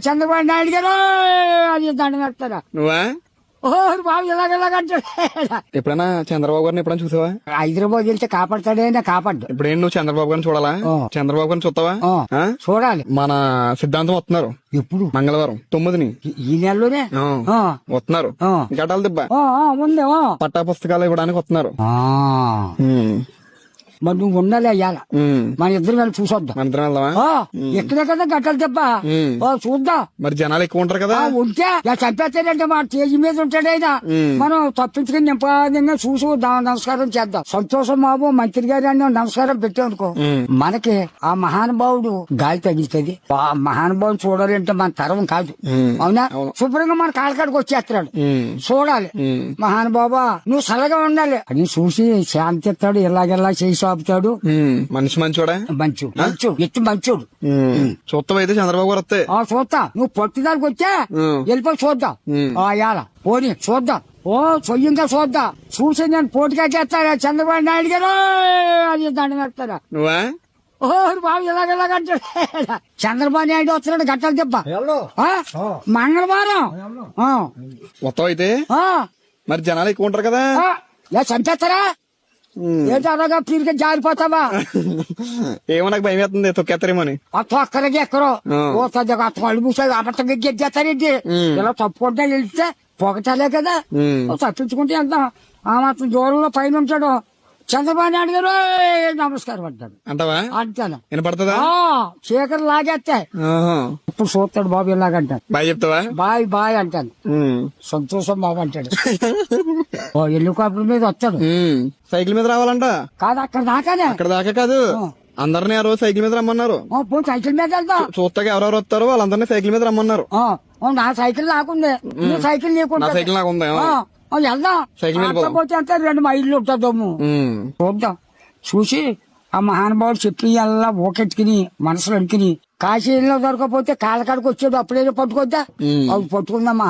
చంద్రబాబు నాయుడు గారు అది దండం పెడతారా నువ్వా ఓ బాబు ఇలాగంటాడు. ఎప్పుడైనా చంద్రబాబు గారిని ఎప్పుడైనా చూసావా? హైదరాబాద్ వెళ్తే కాపాడతాడే కాపాడు. ఇప్పుడేం నువ్వు చంద్రబాబు గారిని చూడాలా? చంద్రబాబు గారిని చూస్తావా? చూడాలి. మన సిద్ధాంతం వస్తున్నారు ఎప్పుడు? మంగళవారం 9ని ఈ నెలలోనే వస్తున్నారు. గటాల దిబ్బ ఉంది. పట్టా పుస్తకాలు ఇవ్వడానికి వస్తున్నారు. మరి నువ్వు ఉండాలి అయ్యాల మన ఇద్దరు వెళ్ళి చూసొద్దాం. మన ఇద్దరం వెళ్దామా? ఎక్కడే కదా గట్టలు దెబ్బ చూద్దాం. మరి జనాలు ఎక్కువ ఉంటారు కదా. ఉంటే చంపేస్తాడంటే మా తేజీ మీద ఉంటాడైనా మనం తప్పించుకుని నింపాదంగా చూసి నమస్కారం చేద్దాం. సంతోషం బాబు మంత్రి గారు అని నమస్కారం పెట్టామనుకో మనకి ఆ మహానుభావుడు గాలి తగిలితుంది. ఆ మహానుభావుడు చూడాలంటే మన తరం కాదు. అవునా? శుభ్రంగా మన కాళ్ళకాడికి వచ్చేస్తాడు. చూడాలి. మహానుభావా నువ్వు సలగా ఉండాలి అని చూసి శాంతి ఇస్తాడు. ఇలాగెలా చేసి ఆపుతాడు. మనిషి మంచోడా? మంచోడు ఎత్తు మంచోడు. చూస్తాం అయితే చంద్రబాబు గారు వస్తే. చూస్తా. నువ్వు పట్టుదలకు వచ్చా వెళ్ళిపోయి చూద్దాం. ఇవాళ పోనీ చూద్దాం. స్వయంగా చూద్దాం. చూసి నేను పోటీగా చేస్తాడా చంద్రబాబు నాయుడు గారు అది దండం పెడతారా? నువ్వా బాబు ఇలాగంటాడు. చంద్రబాబు నాయుడు వస్తున్నాడు గట్టలు దెబ్బ మంగళవారం. మొత్తం అయితే మరి జనాలు ఎక్కువ ఉంటారు కదా. చంపేస్తారా? ఏంటనగా పీరిగా జారిపోతావా? ఏమో నాకు భయం వేస్తుంది తొక్కేస్తారేమోని. తొక్కలకి ఎక్కరో కళ్ళు మూసాయి అబద్ధంగా గెద్దేస్తారేంటి? ఇలా తప్పుకుంటా వెళ్తే పొగటాలే కదా. తప్పించుకుంటే వెళ్తాం. ఆ మాత్రం దూరంలో పైన ఉంటాడు చంద్రబాబు నాయుడు గారు నమస్కారం అంటాడు. అంటావా? అంటాను. వినపడుతుందా? చీకటి లాగేస్తాయి. ఇప్పుడు చూస్తాడు బాబు ఇలాగంటాడు. బాయ్ చెప్తావా? బాయ్ అంటాను. సంతోషం బాబు అంటాడు. హెలికాప్టర్ మీద వస్తాడు. సైకిల్ మీద రావాలంట కాదు అక్కడ దాకానే. అక్కడ దాకా కాదు, అందరినీ ఆ రోజు సైకిల్ మీద రమ్మన్నారు. సైకిల్ మీద వెళ్తాం. చూస్తాగా ఎవరెవరు వస్తారో వాళ్ళందరినీ సైకిల్ మీద రమ్మన్నారు. నా సైకిల్ నాకుంది. సైకిల్ నీకు? సైకిల్ నాకు ఉంది. వెళ్దాం. సైకిల్ పోతే అంతా 2 మైళ్ళు ఉంటుందమ్ము. చూద్దాం. చూసి ఆ మహానుభావుడు చెప్పి అలా ఊకెట్టుకుని మనసులో అనుకుని కాశీలో దొరకపోతే కాళ్ళకాడికి వచ్చాడు. అప్పుడేదో పట్టుకొద్దా? అవి పట్టుకుందాం మహా